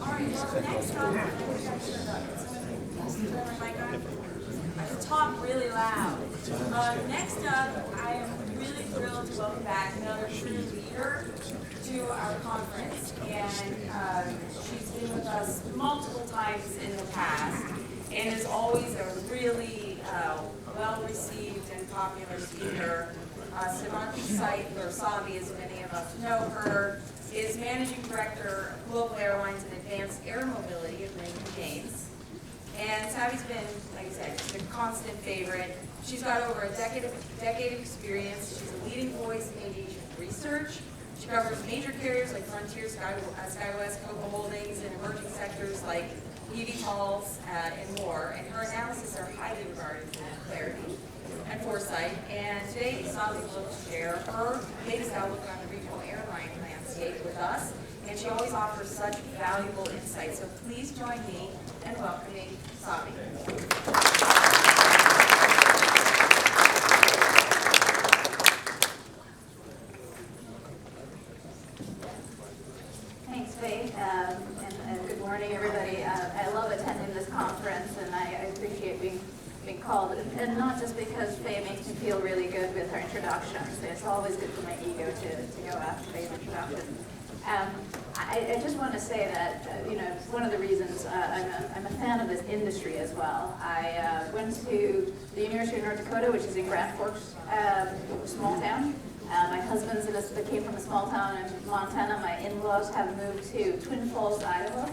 Alright, well, next up, I can talk really loud. Next up, I am really thrilled to welcome back another true leader to our conference. And she's been with us multiple times in the past and is always a really well-received and popular speaker. Savanthi, Syth, or Savi, as many of us know her, is Managing Director of Global Airlines and Advanced Air Mobility at Raymond James. And Savi's been, like I said, she's a constant favorite. She's got over a decade of experience. She's a leading voice in aviation research. She covers major carriers like Frontier, SkyWest, Coco Holdings, and emerging sectors like eVTOLs and more. And her analysis are highly regarded for clarity and foresight. And today, Savi will share her latest outlook on the regional airline landscape with us. And she always offers such valuable insights. So please join me in welcoming Savi. Thanks, Faith, and good morning, everybody. I love attending this conference, and I appreciate being called, and not just because Faye makes me feel really good with her introductions. It's always good for my ego to go after Faye's introduction. I just want to say that, one of the reasons I'm a fan of this industry as well. I went to the University of North Dakota, which is in Grand Forks, small town. My husband's came from a small town in Montana. My in-laws have moved to Twin Falls, Idaho.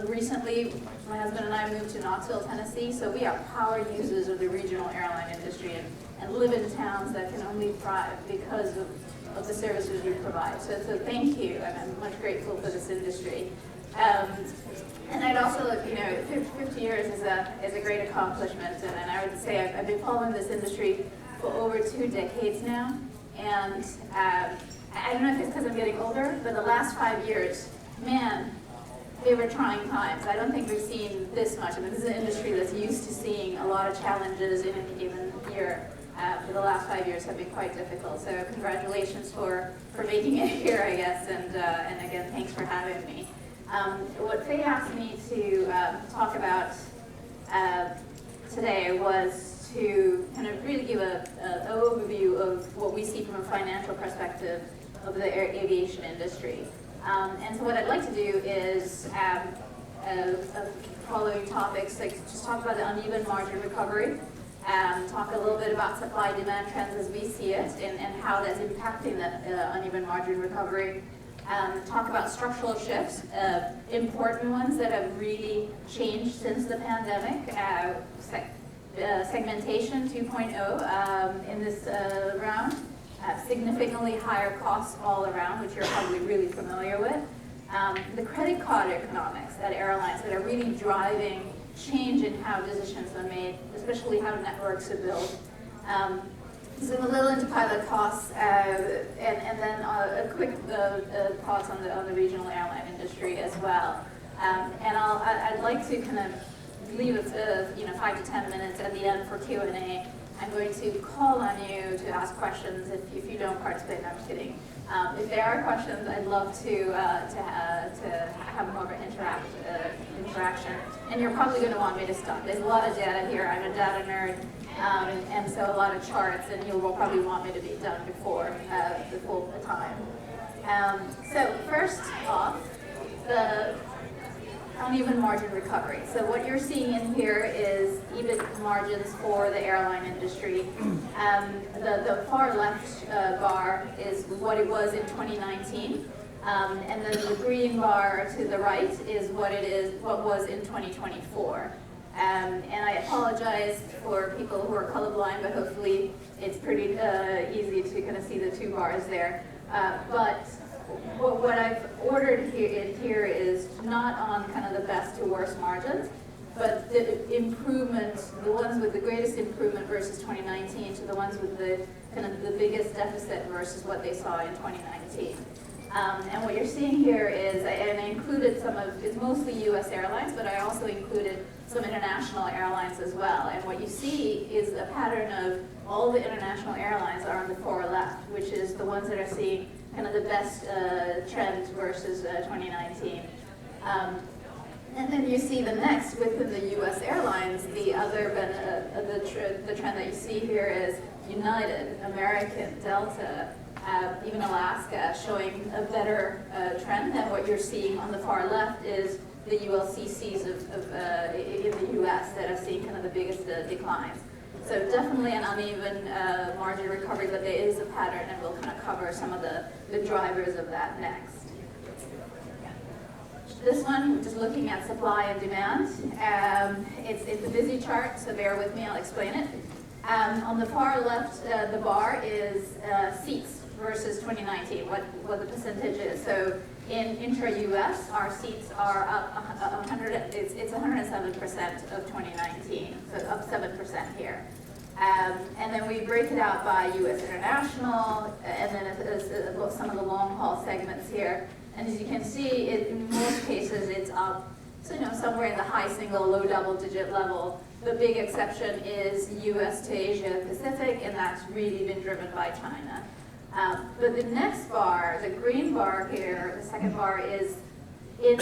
Recently, my husband and I moved to Knoxville, Tennessee, so we are power users of the regional airline industry and live in towns that can only thrive because of the services we provide. So thank you, and I'm much grateful for this industry. And I'd also look, 50 years is a great accomplishment, and I would say I've been following this industry for over 2 decades now, and I don't know if it's because I'm getting older, but the last 5 years, man, they were trying times. I don't think we've seen this much. I mean, this is an industry that's used to seeing a lot of challenges in any given year. For the last 5 years have been quite difficult. So congratulations for making it here, I guess, and again, thanks for having me. What Faye asked me to talk about today was to kind of really give an overview of what we see from a financial perspective of the aviation industry. And so what I'd like to do is following topics, like just talk about the uneven margin recovery, talk a little bit about supply-demand trends as we see it and how that's impacting the uneven margin recovery, talk about structural shifts, important ones that have really changed since the pandemic, segmentation 2.0 in this round, significantly higher costs all around, which you're probably really familiar with. The credit card economics at airlines that are really driving change in how decisions are made, especially how networks are built. Zoom a little into pilot costs, and then a quick thoughts on the regional airline industry as well. And I'd like to kind of leave 5 to 10 minutes at the end for Q&A. I'm going to call on you to ask questions if you don't participate. No, I'm just kidding. If there are questions, I'd love to have more of an interaction. And you're probably going to want me to stop. There's a lot of data here. I'm a data nerd, and so a lot of charts, and you'll probably want me to be done before the full time. So first off, the uneven margin recovery. So what you're seeing in here is EBIT margins for the airline industry. The far left bar is what it was in 2019, and then the green bar to the right is what was in 2024. And I apologize for people who are colorblind, but hopefully it's pretty easy to kind of see the 2 bars there. But what I've ordered here is not on kind of the best to worst margins, but the improvement, the ones with the greatest improvement versus 2019 to the ones with the kind of the biggest deficit versus what they saw in 2019. And what you're seeing here is, and I included it's mostly US airlines, but I also included some international airlines as well. And what you see is a pattern of all the international airlines are on the far left, which is the ones that are seeing kind of the best trends versus 2019. And then you see the next within the U.S. airlines, the other the trend that you see here is United, American, Delta, even Alaska, showing a better trend than what you're seeing on the far left is the ULCCs in the U.S. that are seeing kind of the biggest declines. So definitely an uneven margin recovery, but there is a pattern, and we'll kind of cover some of the drivers of that next. This one, just looking at supply and demand. It's a busy chart, so bear with me, I'll explain it. On the far left, the bar is seats versus 2019, what the percentage is. So in intra-US, our seats are up 107% of 2019, so up 7% here. And then we break it out by US international, and then some of the long-haul segments here. And as you can see, in most cases, it's up, so somewhere in the high single, low double-digit level. The big exception is US to Asia Pacific, and that's really been driven by China. But the next bar, the green bar here, the second bar is in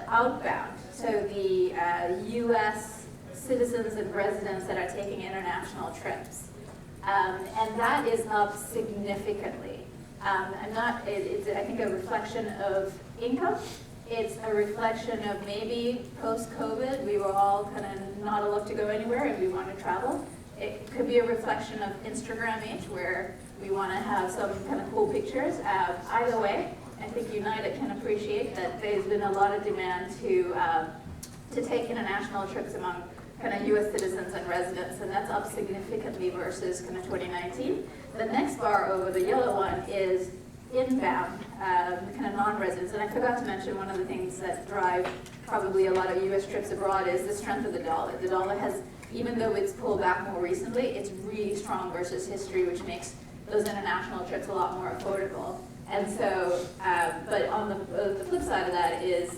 outbound. So the US citizens and residents that are taking international trips. And that is up significantly. It's I think a reflection of income. It's a reflection of maybe post-COVID, we were all kind of not allowed to go anywhere and we want to travel. It could be a reflection of Instagram age where we want to have some kind of cool pictures. Either way, I think United can appreciate that there's been a lot of demand to take international trips among kind of US citizens and residents, and that's up significantly versus kind of 2019. The next bar over the yellow one is inbound, kind of non-residents. And I forgot to mention one of the things that drive probably a lot of US trips abroad is the strength of the dollar. The dollar has, even though it's pulled back more recently, it's really strong versus history, which makes those international trips a lot more affordable. And so, but on the flip side of that is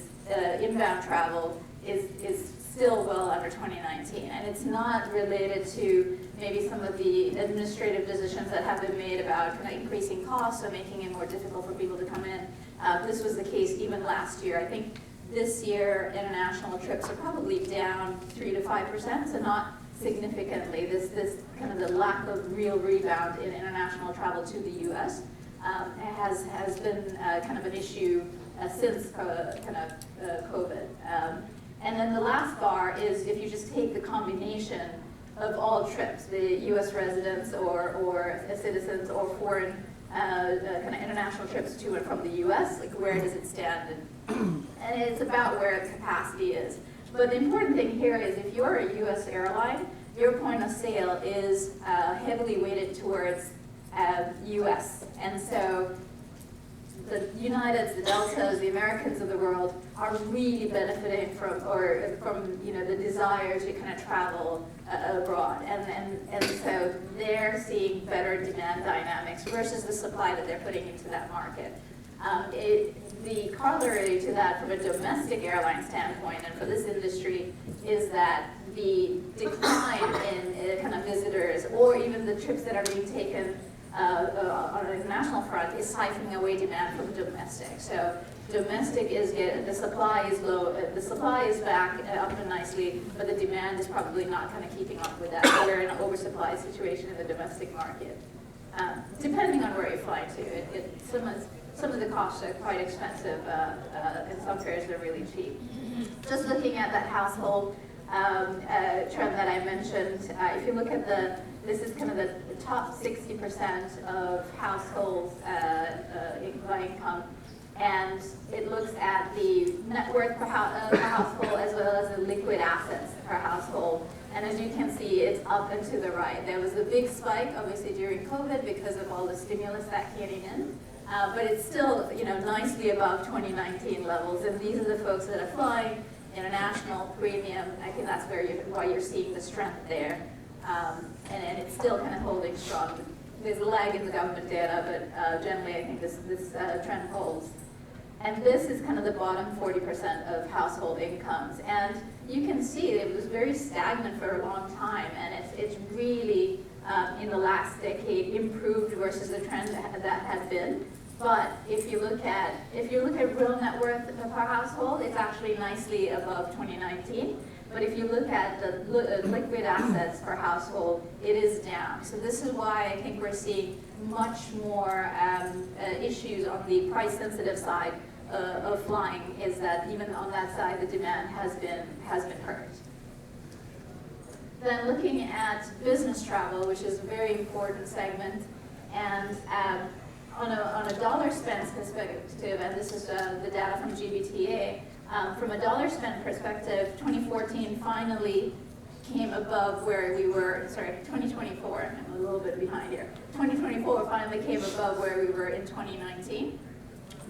inbound travel is still well under 2019, and it's not related to maybe some of the administrative decisions that have been made about kind of increasing costs or making it more difficult for people to come in. This was the case even last year. I think this year international trips are probably down 3 to 5%, so not significantly. This kind of the lack of real rebound in international travel to the U.S. Has been kind of an issue since COVID. And then the last bar is if you just take the combination of all trips, the U.S. residents or citizens or foreign kind of international trips to and from the U.S., like where does it stand? And it's about where the capacity is. But the important thing here is if you're a U.S. airline, your point of sale is heavily weighted towards U.S. And so the Uniteds, the Deltas, the Americans of the world are really benefiting from the desire to kind of travel abroad, and so they're seeing better demand dynamics versus the supply that they're putting into that market. The corollary to that from a domestic airline standpoint and for this industry is that the decline in kind of visitors or even the trips that are being taken on an international front is siphoning away demand from domestic. So domestic the supply is low, the supply is back up and nicely, but the demand is probably not kind of keeping up with that. So we're in an oversupply situation in the domestic market. Depending on where you fly to, some of the costs are quite expensive, and some fares are really cheap. Just looking at that household trend that I mentioned, if you look at this is kind of the top 60% of households by income, and it looks at the net worth per household as well as the liquid assets per household. And as you can see, it's up and to the right. There was a big spike, obviously, during COVID because of all the stimulus that came in, but it's still, nicely above 2019 levels. And these are the folks that are flying international, premium. I think that's why you're seeing the strength there. And it's still kind of holding strong. There's a lag in the government data, but generally I think this trend holds. And this is kind of the bottom 40% of household incomes. And you can see it was very stagnant for a long time, and it's really, in the last decade, improved versus the trend that had been. But if you look at real net worth per household, it's actually nicely above 2019. But if you look at the liquid assets per household, it is down. So this is why I think we're seeing much more issues on the price-sensitive side of flying. Is that even on that side, the demand has been hurt. Then looking at business travel, which is a very important segment, and on a dollar spent perspective, and this is the data from GBTA, from a dollar spent perspective, 2014 finally came above where we were, 2024, I'm a little bit behind here. 2024 finally came above where we were in 2019.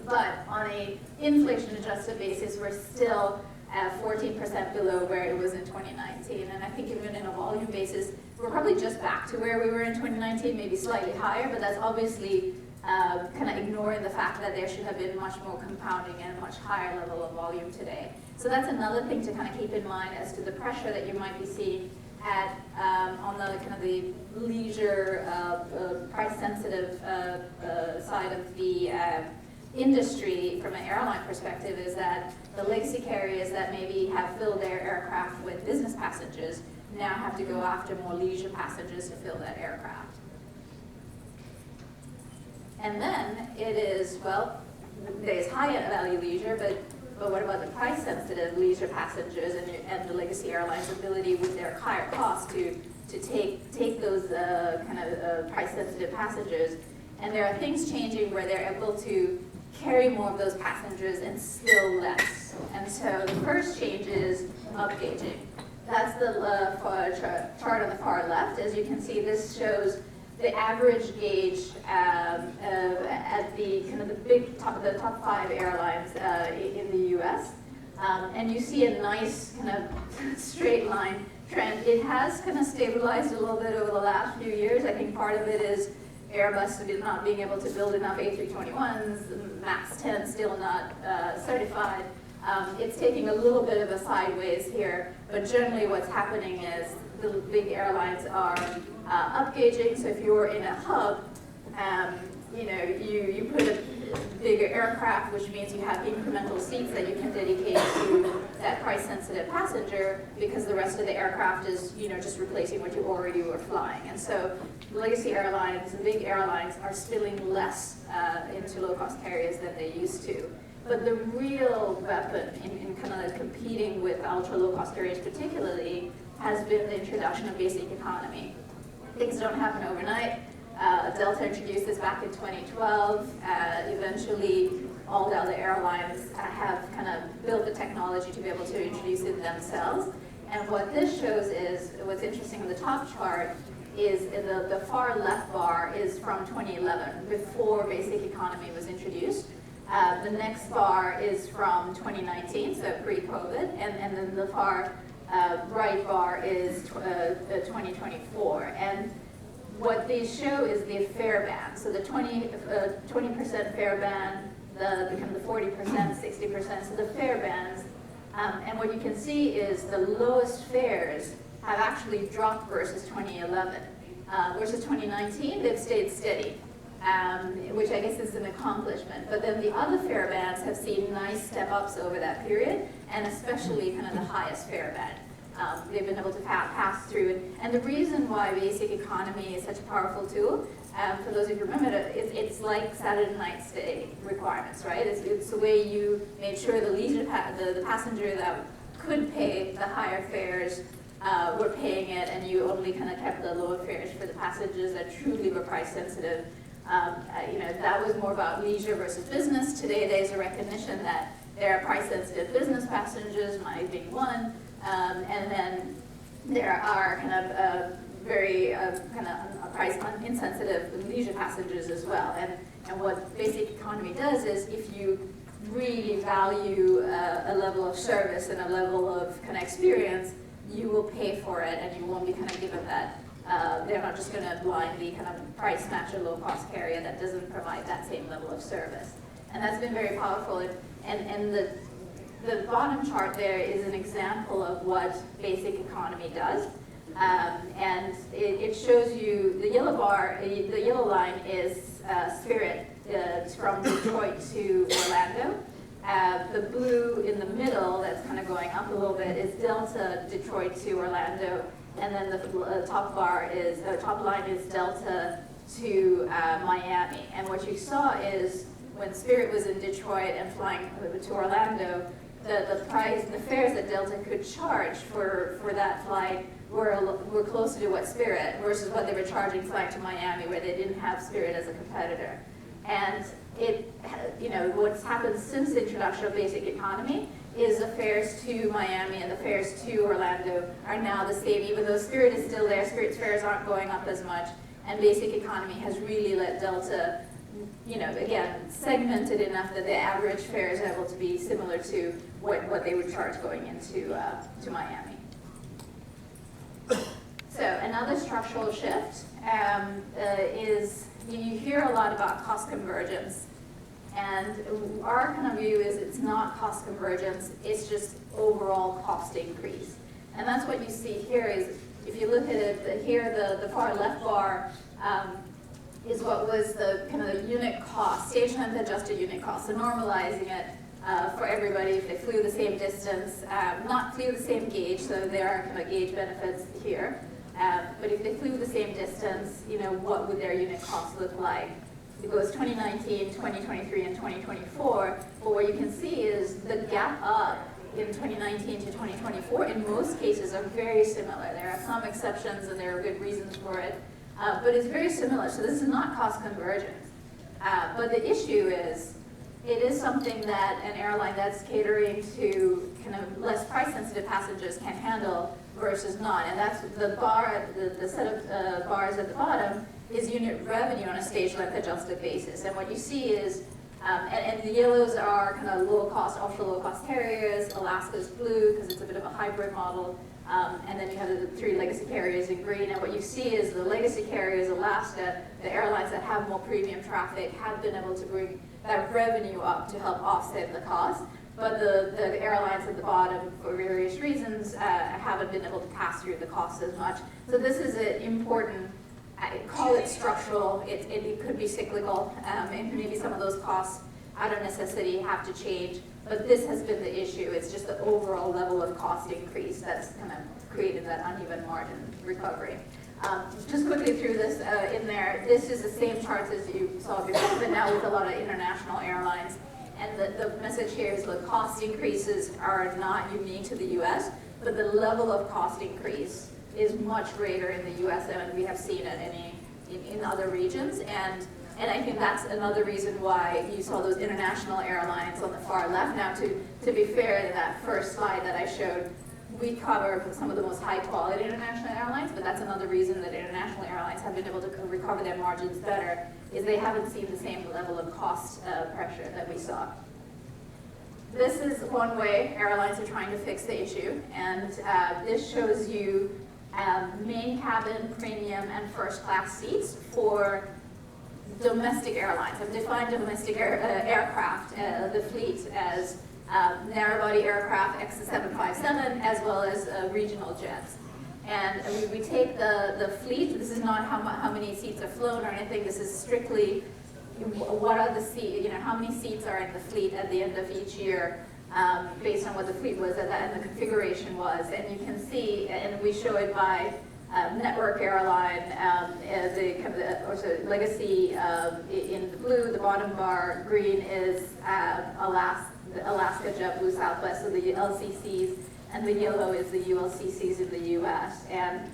But on a inflation-adjusted basis, we're still at 14% below where it was in 2019. And I think even in a volume basis, we're probably just back to where we were in 2019, maybe slightly higher, but that's obviously kind of ignoring the fact that there should have been much more compounding and a much higher level of volume today. So that's another thing to kind of keep in mind as to the pressure that you might be seeing at on the kind of the leisure price-sensitive side of the industry from an airline perspective, is that the legacy carriers that maybe have filled their aircraft with business passengers now have to go after more leisure passengers to fill that aircraft. And then it is, well, there's high value leisure, but what about the price sensitive leisure passengers and the legacy airlines' ability with their higher costs to take those kind of price sensitive passengers? And there are things changing where they're able to carry more of those passengers and still less. And so the first change is upgauging. That's the chart on the far left. As you can see, this shows the average gauge at the kind of the top 5 airlines in the U.S. And you see a nice kind of straight line trend. It has kind of stabilized a little bit over the last few years. I think part of it is Airbus not being able to build enough A321s, MAX 10 still not certified. It's taking a little bit of a sideways here, but generally what's happening is the big airlines are upgauging. So if you're in a hub, you put a bigger aircraft, which means you have incremental seats that you can dedicate to that price-sensitive passenger, because the rest of the aircraft is, just replacing what you already were flying. And so legacy airlines, the big airlines, are spilling less into low-cost carriers than they used to. But the real weapon in kind of competing with ultra-low-cost carriers particularly has been the introduction of basic economy. Things don't happen overnight. Delta introduced this back in 2012. Eventually, all the other airlines have kind of built the technology to be able to introduce it themselves. And what this shows is, what's interesting in the top chart is the far left bar is from 2011, before basic economy was introduced. The next bar is from 2019, so pre-COVID, and then the far right bar is 2024. And what these show is the fare band. So the 20% fare band, the 40%, 60%, so the fare bands. And what you can see is the lowest fares have actually dropped versus 2011. Versus 2019, they've stayed steady, which I guess is an accomplishment. But then the other fare bands have seen nice step-ups over that period, and especially kind of the highest fare band. They've been able to pass through. And the reason why basic economy is such a powerful tool, for those of you who remember, it's like Saturday night stay requirements, right? It's the way you made sure the leisure the passenger that could pay the higher fares were paying it, and you only kind of kept the lower fares for the passengers that truly were price sensitive. That was more about leisure versus business. Today there's a recognition that there are price sensitive business passengers, mine being one. And then there are kind of very kind of price insensitive leisure passengers as well. And what basic economy does is, if you really value a level of service and a level of kind of experience, you will pay for it, and you won't be kind of given that. They're not just going to blindly kind of price match a low-cost carrier that doesn't provide that same level of service. And that's been very powerful. And the bottom chart there is an example of what basic economy does. And it shows you the yellow line is Spirit from Detroit to Orlando. The blue in the middle that's kind of going up a little bit is Delta Detroit to Orlando, and then the top line is Delta to Miami. And what you saw is when Spirit was in Detroit and flying to Orlando, the fares that Delta could charge for that flight were closer to what Spirit versus what they were charging flying to Miami, where they didn't have Spirit as a competitor. And what's happened since the introduction of basic economy is the fares to Miami and the fares to Orlando are now the same, even though Spirit is still there. Spirit's fares aren't going up as much, and basic economy has really let Delta, again, segmented enough that the average fare is able to be similar to what they would charge going into to Miami. So another structural shift is you hear a lot about cost convergence, and our kind of view is it's not cost convergence, it's just overall cost increase. And that's what you see here is, if you look at it here, the far left bar is what was the kind of unit cost, stage length adjusted unit cost, so normalizing it for everybody if they flew the same distance, not flew the same gauge, so there are kind of gauge benefits here. But if they flew the same distance, what would their unit cost look like? It goes 2019, 2023, and 2024. But what you can see is the gap up in 2019 to 2024 in most cases are very similar. There are some exceptions and there are good reasons for it, but it's very similar. So this is not cost convergence. But the issue is, it is something that an airline that's catering to kind of less price-sensitive passengers can handle versus not. And that's the bar, the set of bars at the bottom is unit revenue on a stage length adjusted basis. And what you see is, and the yellows are kind of low-cost, ultra-low-cost carriers. Alaska's blue because it's a bit of a hybrid model. And then you have the three legacy carriers in green. And what you see is the legacy carriers, Alaska, the airlines that have more premium traffic have been able to bring that revenue up to help offset the cost. But the airlines at the bottom, for various reasons, haven't been able to pass through the cost as much. So this is an important, call it structural, it could be cyclical, and maybe some of those costs out of necessity have to change. But this has been the issue. It's just the overall level of cost increase that's kind of created that uneven margin recovery. Just quickly through this in there, this is the same charts as you saw before, but now with a lot of international airlines. And the message here is the cost increases are not unique to the US, but the level of cost increase is much greater in the US than we have seen it in other regions. And I think that's another reason why you saw those international airlines on the far left. Now, to be fair, in that first slide that I showed, we cover some of the most high-quality international airlines, but that's another reason that international airlines have been able to recover their margins better, is they haven't seen the same level of cost pressure that we saw. This is one way airlines are trying to fix the issue, and this shows you main cabin, premium, and first class seats for domestic airlines. I've defined domestic aircraft, the fleet, as narrow-body aircraft, X757, as well as regional jets. And we take the fleet. This is not how many seats are flown or anything. This is strictly what are the seats, how many seats are in the fleet at the end of each year, based on what the fleet was and the configuration was. And you can see, and we show it by network airline, also legacy in the blue, the bottom bar, green is Alaska, JetBlue, Southwest, so the LCCs, and the yellow is the ULCCs in the US. And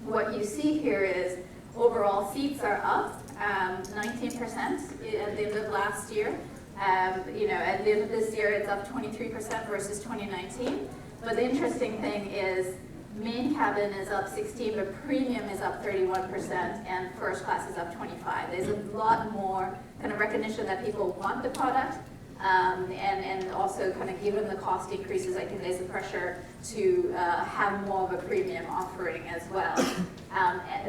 what you see here is overall seats are up 19% at the end of last year. At the end of this year, it's up 23% versus 2019. But the interesting thing is main cabin is up 16%, but premium is up 31%, and first class is up 25%. There's a lot more kind of recognition that people want the product, and also kind of given the cost increases, I think there's a pressure to have more of a premium offering as well.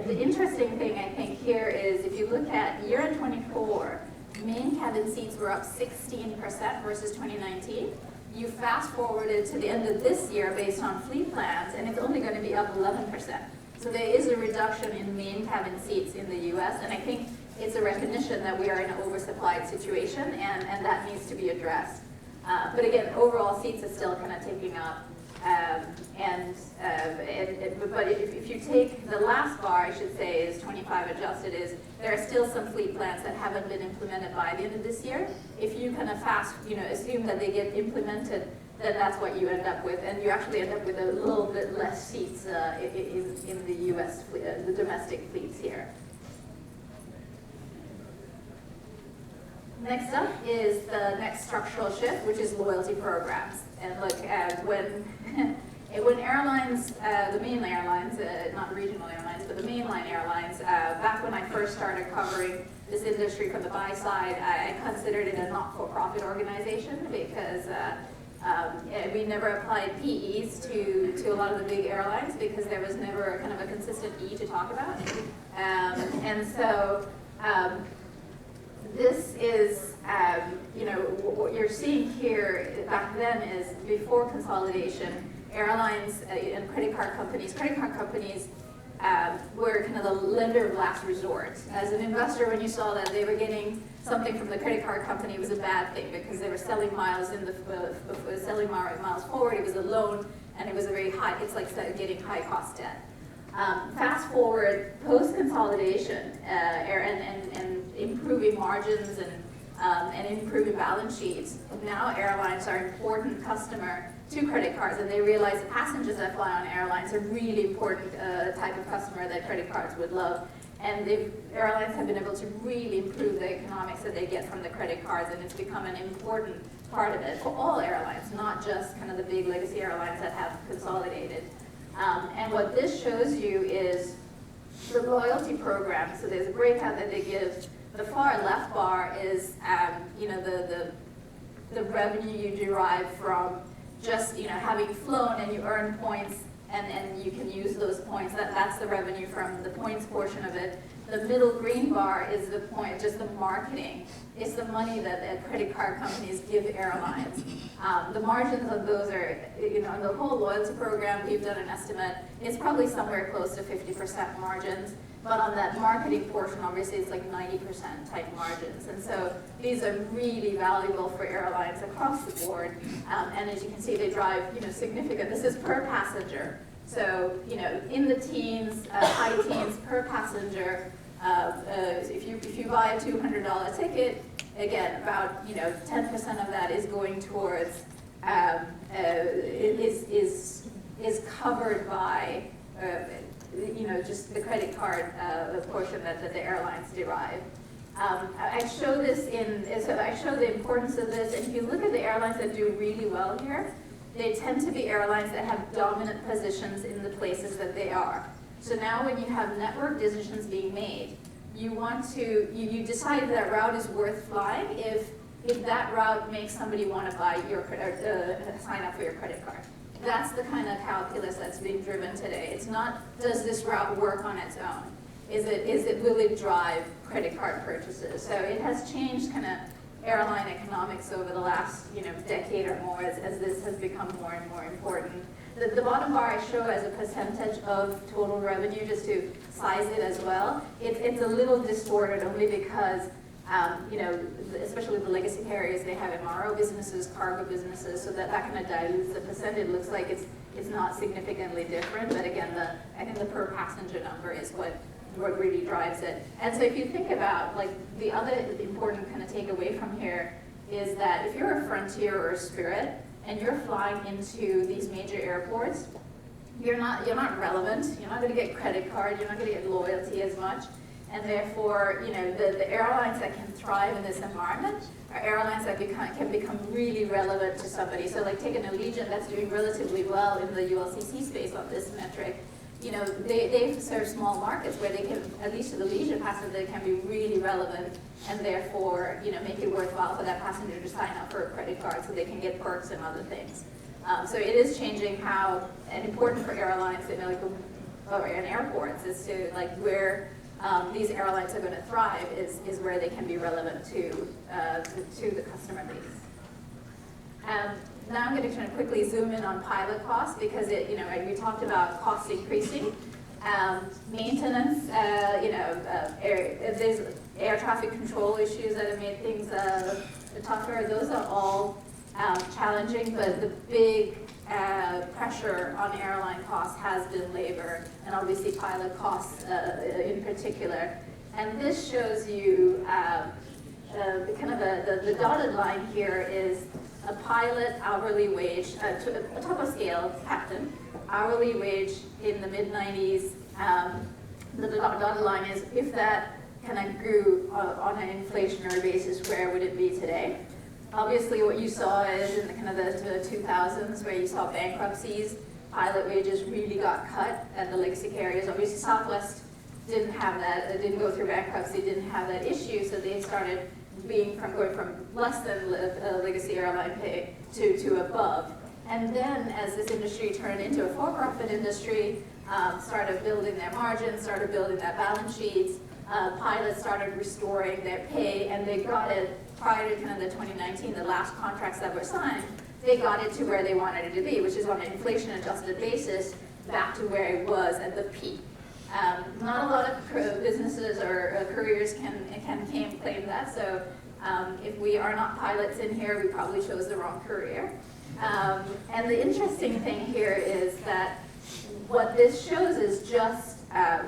The interesting thing I think here is if you look at year-end 24, main cabin seats were up 16% versus 2019. You fast forwarded to the end of this year based on fleet plans, and it's only going to be up 11%. So there is a reduction in main cabin seats in the US, and I think it's a recognition that we are in an oversupplied situation, and that needs to be addressed. But again, overall seats are still kind of ticking up. But if you take the last bar, I should say, is 25 adjusted, is there are still some fleet plans that haven't been implemented by the end of this year. If you kind of assume that they get implemented, then that's what you end up with, and you actually end up with a little bit less seats in the U.S. The domestic fleets here. Next up is the next structural shift, which is loyalty programs. And look, when airlines, the main airlines, not regional airlines, but the mainline airlines, back when I first started covering this industry from the buy side, I considered it a not-for-profit organization because we never applied PEs to a lot of the big airlines because there was never kind of a consistent E to talk about. And so this is, what you're seeing here back then is before consolidation, airlines and credit card companies were kind of the lender of last resort. As an investor, when you saw that they were getting something from the credit card company, it was a bad thing because they were selling miles selling miles forward. It was a loan, and it was a very high. It's like getting high cost debt. Fast forward, post consolidation and improving margins and improving balance sheets. Now airlines are an important customer to credit cards, and they realize the passengers that fly on airlines are really important type of customer that credit cards would love. And airlines have been able to really improve the economics that they get from the credit cards, and it's become an important part of it for all airlines, not just kind of the big legacy airlines that have consolidated. And what this shows you is the loyalty program. So there's a breakout that they give. The far left bar is, the revenue you derive from just, having flown and you earn points and you can use those points. That's the revenue from the points portion of it. The middle green bar is the point, just the marketing. It's the money that credit card companies give airlines. The margins of those are, in the whole loyalty program, we've done an estimate. It's probably somewhere close to 50% margins. But on that marketing portion, obviously, it's like 90% type margins. And so these are really valuable for airlines across the board. And as you can see, they drive, significant. This is per passenger. So, in the teens, high teens per passenger. If you buy a $200 ticket, again, about 10% of that is going towards is covered by just the credit card the portion that the airlines derive. I show this I show the importance of this, and if you look at the airlines that do really well here, they tend to be airlines that have dominant positions in the places that they are. So now when you have network decisions being made, you decide that route is worth flying if that route makes somebody want to buy your sign up for your credit card. That's the kind of calculus that's being driven today. It's not, does this route work on its own? Will it drive credit card purchases? So it has changed kind of airline economics over the last decade or more as this has become more and more important. The bottom bar I show as a percentage of total revenue, just to size it as well. It's a little distorted only because especially the legacy carriers, they have MRO businesses, cargo businesses, so that kind of dilutes the percent. It looks like it's not significantly different, but again, I think the per passenger number is what really drives it. And so if you think about, like, the other important kind of takeaway from here is that if you're a Frontier or a Spirit and you're flying into these major airports, you're not relevant. You're not going to get credit card. You're not going to get loyalty as much. And therefore, the airlines that can thrive in this environment are airlines that can become really relevant to somebody. So like take an Allegiant that's doing relatively well in the ULCC space on this metric. They serve small markets where they can, at least to the leisure passenger, they can be really relevant and therefore, make it worthwhile for that passenger to sign up for a credit card so they can get perks and other things. So it is changing how, and important for airlines, and airports, is to where these airlines are going to thrive is where they can be relevant to the customer base. Now I'm going to kind of quickly zoom in on pilot costs because we talked about costs increasing. Maintenance, air traffic control issues that have made things tougher. Those are all challenging, but the big pressure on airline costs has been labor, and obviously pilot costs in particular. And this shows you the dotted line here is a pilot hourly wage, a top of scale captain, hourly wage in the mid-90s. The dotted line is if that kind of grew on an inflationary basis, where would it be today? Obviously what you saw is in the kind of the 2000s where you saw bankruptcies, pilot wages really got cut at the legacy carriers. Obviously Southwest didn't have that, it didn't go through bankruptcy, didn't have that issue, so they started going from less than legacy airline pay to above. And then as this industry turned into a for-profit industry, started building their margins, started building their balance sheets, pilots started restoring their pay, and they got it prior to kind of the 2019, the last contracts that were signed, they got it to where they wanted it to be, which is on an inflation-adjusted basis, back to where it was at the peak. Not a lot of businesses or careers can claim that, so if we are not pilots in here, we probably chose the wrong career. And the interesting thing here is that what this shows is just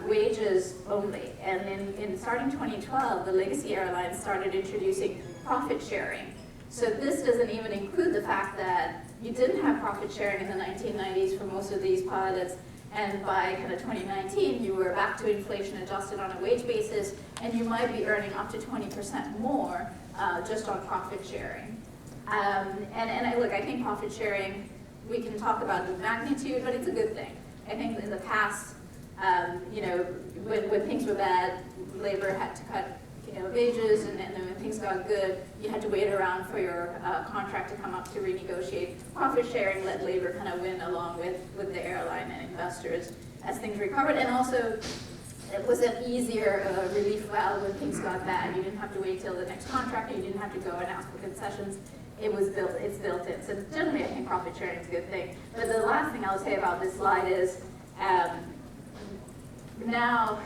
wages only. And in starting 2012, the legacy airlines started introducing profit sharing. So this doesn't even include the fact that you didn't have profit sharing in the 1990s for most of these pilots, and by kind of 2019, you were back to inflation adjusted on a wage basis, and you might be earning up to 20% more just on profit sharing. Look, I think profit sharing, we can talk about the magnitude, but it's a good thing. I think in the past, when things were bad, labor had to cut wages, and then when things got good, you had to wait around for your contract to come up to renegotiate. Profit sharing let labor kind of win along with the airline and investors as things recovered, and also it was an easier relief valve when things got bad. You didn't have to wait till the next contract, you didn't have to go and ask for concessions. It's built in. So generally I think profit sharing is a good thing. But the last thing I'll say about this slide is now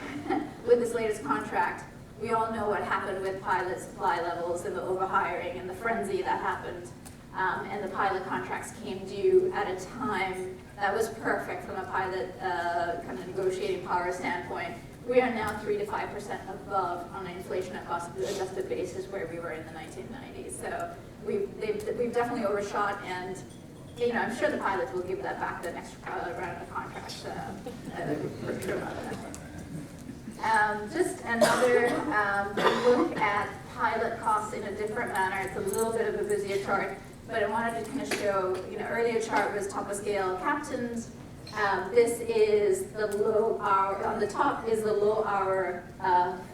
with this latest contract, we all know what happened with pilot supply levels and the overhiring and the frenzy that happened. And the pilot contracts came due at a time that was perfect from a pilot kind of negotiating power standpoint. We are now 3 to 5% above on an inflation adjusted basis where we were in the 1990s. So we've definitely overshot, and I'm sure the pilots will give that back the next round of contracts. For sure about that. Just another look at pilot costs in a different manner. It's a little bit of a busier chart, but I wanted to kind of show, earlier chart was top of scale captains. This is the low hour, on the top is the low hour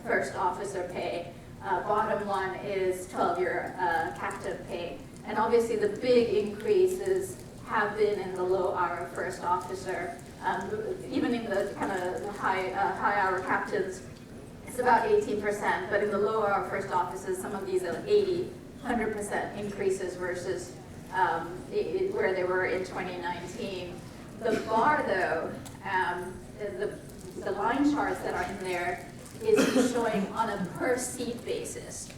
first officer pay. Bottom one is 12-year captain pay. And obviously the big increases have been in the low hour first officer. Even in the kind of high hour captains, it's about 18%, but in the low hour first officers, some of these are 80, 100% increases versus where they were in 2019. The bar though, the line charts that are in there is showing on a per seat basis.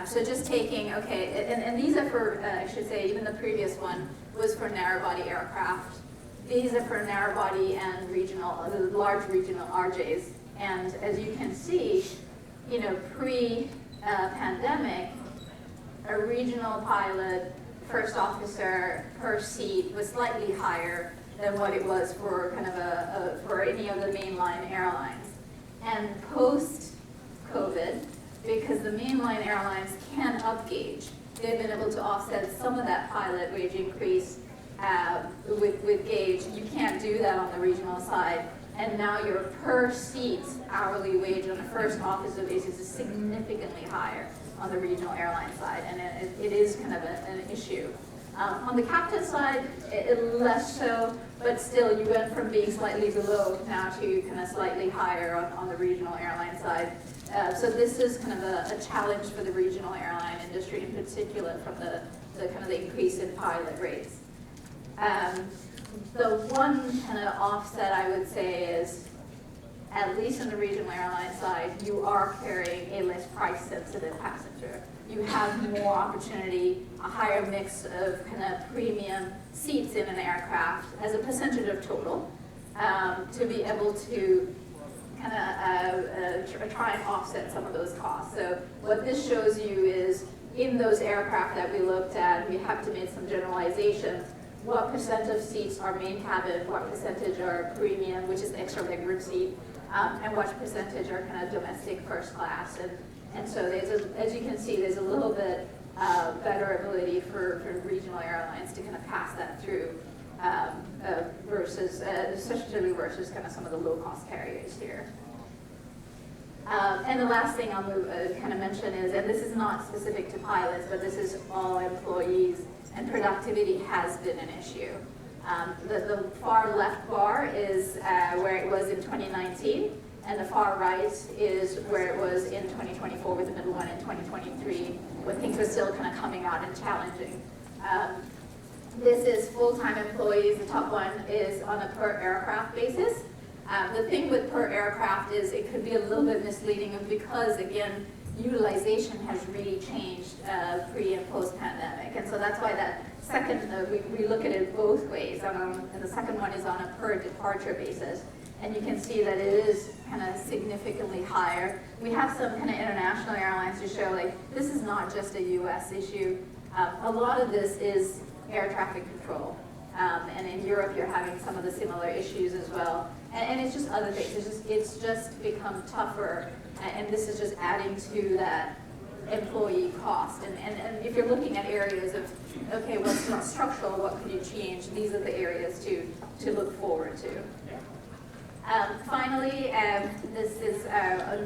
So just taking, and these are for, I should say, even the previous one was for narrow body aircraft. These are for narrow body and regional, large regional RJs. And as you can see, pre-pandemic, a regional pilot, first officer per seat was slightly higher than what it was for kind of for any of the mainline airlines. And post-COVID, because the mainline airlines can upgauge, they've been able to offset some of that pilot wage increase with gauge. You can't do that on the regional side. And now your per seat hourly wage on a first officer basis is significantly higher on the regional airline side, and it is kind of an issue. On the captain side, less so, but still you went from being slightly below now to kind of slightly higher on the regional airline side. So this is kind of a challenge for the regional airline industry in particular from the kind of the increase in pilot rates. The one kind of offset I would say is at least in the regional airline side, you are carrying a less price-sensitive passenger. You have more opportunity, a higher mix of kind of premium seats in an aircraft as a percentage of total, to be able to kind of try and offset some of those costs. So what this shows you is, in those aircraft that we looked at, we have to make some generalizations. What percent of seats are main cabin, what percentage are premium, which is the extra legroom seat, and what percentage are kind of domestic first class. And so as you can see, there's a little bit better ability for regional airlines to kind of pass that through especially versus kind of some of the low-cost carriers here. And the last thing I'll kind of mention is, and this is not specific to pilots, but this is all employees, and productivity has been an issue. The far left bar is where it was in 2019, and the far right is where it was in 2024, with the middle one in 2023, when things were still kind of coming out and challenging. This is full-time employees. The top one is on a per aircraft basis. The thing with per aircraft is it could be a little bit misleading because, again, utilization has really changed pre and post pandemic. And so that's why that second, we look at it both ways. And the second one is on a per departure basis. And you can see that it is kind of significantly higher. We have some kind of international airlines to show, like, this is not just a US issue. A lot of this is air traffic control. And in Europe, you're having some of the similar issues as well. And it's just other things. It's just become tougher. And this is just adding to that employee cost. And if you're looking at areas of, okay, what's not structural, what could you change? These are the areas to look forward to. Finally, this is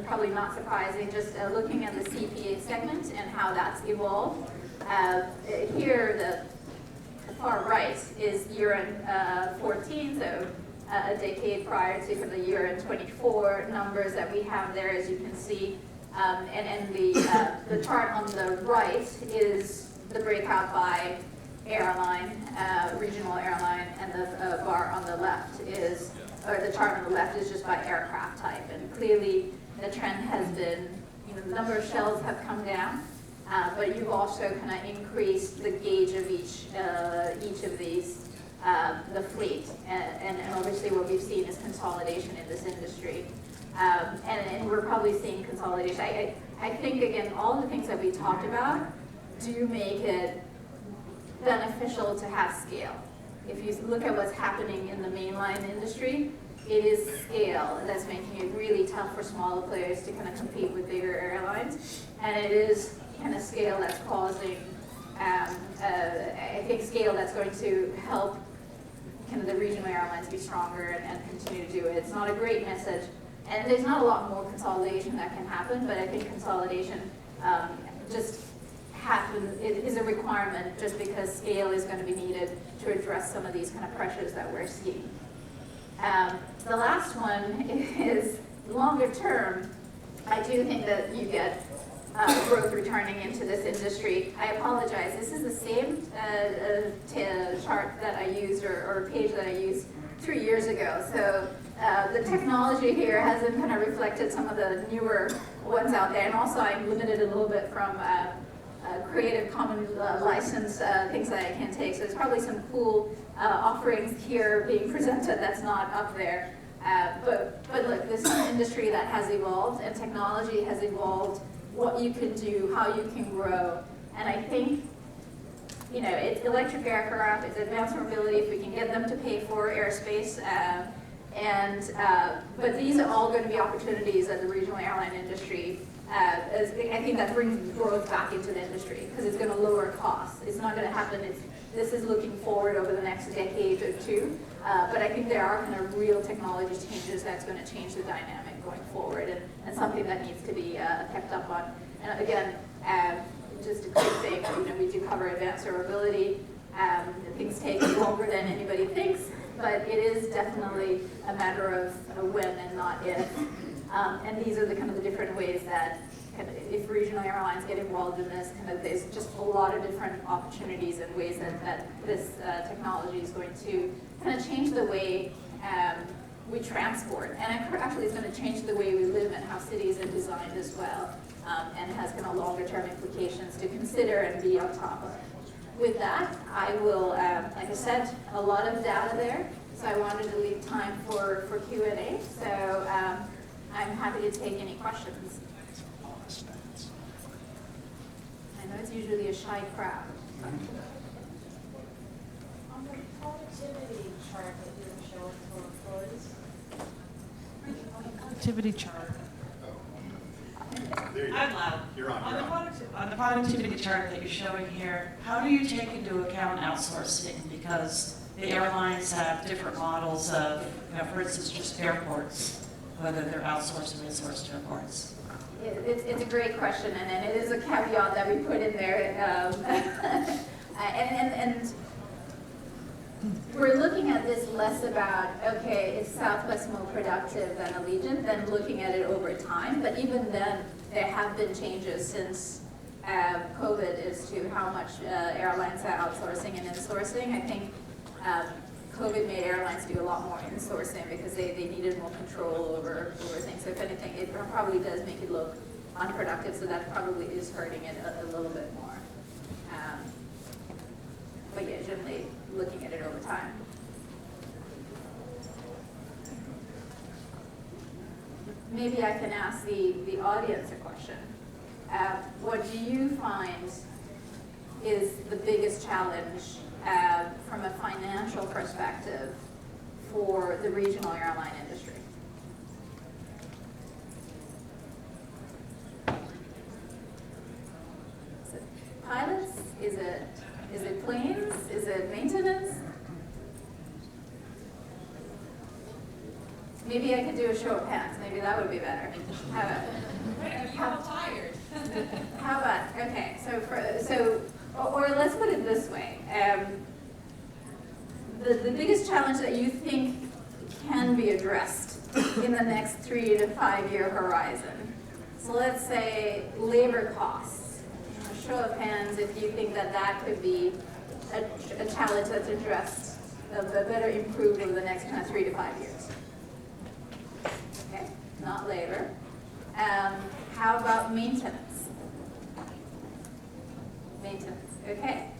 probably not surprising, just looking at the CPA segment and how that's evolved. Here, the far right is year-end 14, so a decade prior to the year-end 24 numbers that we have there, as you can see. And the chart on the right is the breakout by airline, regional airline, and the bar on the left is, or the chart on the left is just by aircraft type. And clearly the trend has been, the number of shells have come down, but you've also kind of increased the gauge of each of these, the fleet. And obviously what we've seen is consolidation in this industry. And we're probably seeing consolidation. I think, again, all the things that we talked about do make it beneficial to have scale. If you look at what's happening in the mainline industry, it is scale that's making it really tough for smaller players to kind of compete with bigger airlines. And it is kind of scale that's causing, I think, scale that's going to help kind of the regional airlines be stronger and continue to do it. It's not a great message. And there's not a lot more consolidation that can happen, but I think consolidation just it is a requirement, just because scale is going to be needed to address some of these kind of pressures that we're seeing. The last one is longer term. I do think that you get growth returning into this industry. I apologize. This is the same chart that I used, or page that I used 3 years ago. So the technology here hasn't kind of reflected some of the newer ones out there. And also I'm limited a little bit from Creative Commons license things that I can take. So there's probably some cool offerings here being presented that's not up there. But look, this is an industry that has evolved, and technology has evolved, what you can do, how you can grow. And I think, it's electric aircraft, it's advanced mobility, if we can get them to pay for airspace. But these are all going to be opportunities that the regional airline industry, I think that brings growth back into the industry, because it's going to lower costs. It's not going to happen. This is looking forward over the next decade or two. But I think there are kind of real technology changes that's going to change the dynamic going forward, and something that needs to be kept up on. And again, just a quick thing, we do cover advanced durability. Things take longer than anybody thinks, but it is definitely a matter of when and not if. And these are the kind of the different ways that, if regional airlines get involved in this, there's just a lot of different opportunities and ways that this technology is going to kind of change the way we transport. And actually it's going to change the way we live and how cities are designed as well, and has kind of longer term implications to consider and be on top of. With that, I will, like I said, a lot of data there, so I wanted to leave time for Q&A. So I'm happy to take any questions. I know it's usually a shy crowd. On the productivity chart that you were showing for employees. On the productivity chart. There you go. I'm loud. You're on. On the productivity chart that you're showing here, how do you take into account outsourcing? Because the airlines have different models of, for instance, just airports, whether they're outsourced or insourced airports. It's a great question, and it is a caveat that we put in there. And we're looking at this less about, okay, is Southwest more productive than Allegiant, than looking at it over time. But even then, there have been changes since COVID as to how much airlines are outsourcing and insourcing. I think COVID made airlines do a lot more insourcing because they needed more control over things. So if anything, it probably does make it look unproductive, so that probably is hurting it a little bit more. But yeah, generally looking at it over time. Maybe I can ask the audience a question. What do you find is the biggest challenge from a financial perspective for the regional airline industry? Is it pilots? Is it planes? Is it maintenance? Maybe I could do a show of hands. Maybe that would be better. Are you all tired? How about, okay, or let's put it this way. The biggest challenge that you think can be addressed in the next 3 to 5 year horizon. So let's say labor costs. A show of hands if you think that could be a challenge that's addressed, better improved over the next kind of 3 to 5 years. Okay, not labor. How about maintenance? Maintenance, okay.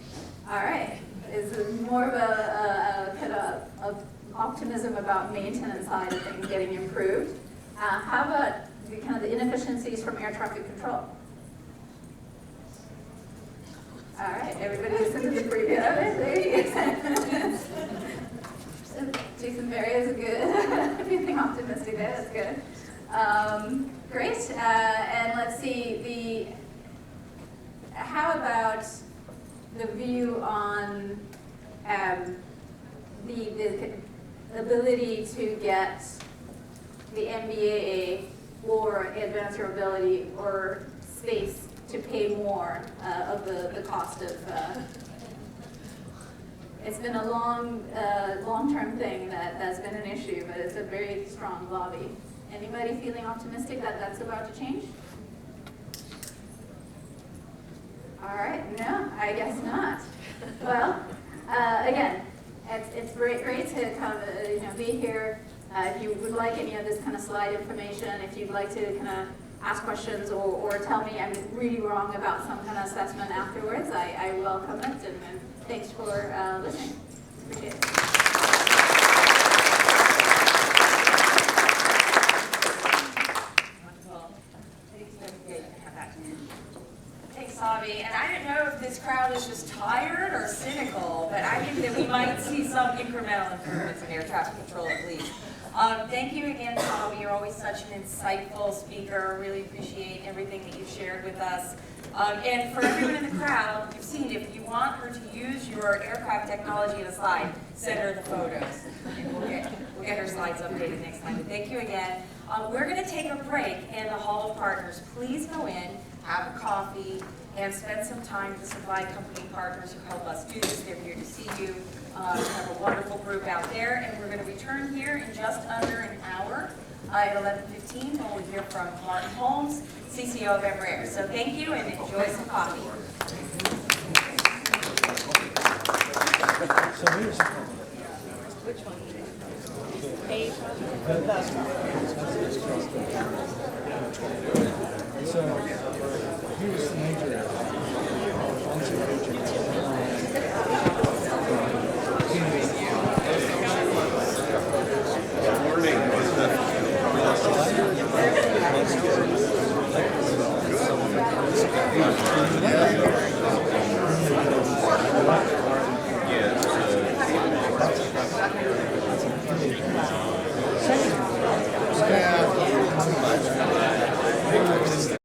All right, is more of a kind of optimism about maintenance side of things getting improved. How about the inefficiencies from air traffic control? All right, everybody listen to the preview of it. There you go. Jason Berry is good. Anything optimistic there, that's good. Great, and let's see, how about the view on the ability to get the MBAA or advanced ability or space to pay more of the cost of, it's been a long-term thing that's been an issue, but it's a very strong lobby. Anybody feeling optimistic that that's about to change? All right, no, I guess not. Well, again, it's great to come, be here. If you would like any of this kind of slide information, if you'd like to kind of ask questions or tell me I'm really wrong about some kind of assessment afterwards, I welcome it, and thanks for listening. Appreciate it. Thanks, Savi. And I don't know if this crowd is just tired or cynical, but I think that we might see some incremental improvements in air traffic control at least. Thank you again, Savi. You're always such an insightful speaker. Really appreciate everything that you've shared with us. And for everyone in the crowd, you've seen if you want her to use your aircraft technology in a slide, send her the photos. And we'll get her slides updated next time. But thank you again. We're going to take a break in the Hall of Partners. Please go in, have a coffee, and spend some time with the supply company partners who help us do this. They're here to see you. We have a wonderful group out there, and we're going to return here in just under an hour at 11:15, when we'll hear from Martin Holmes, CCO of Embraer. So thank you, and enjoy some coffee. Which one? So he was the major.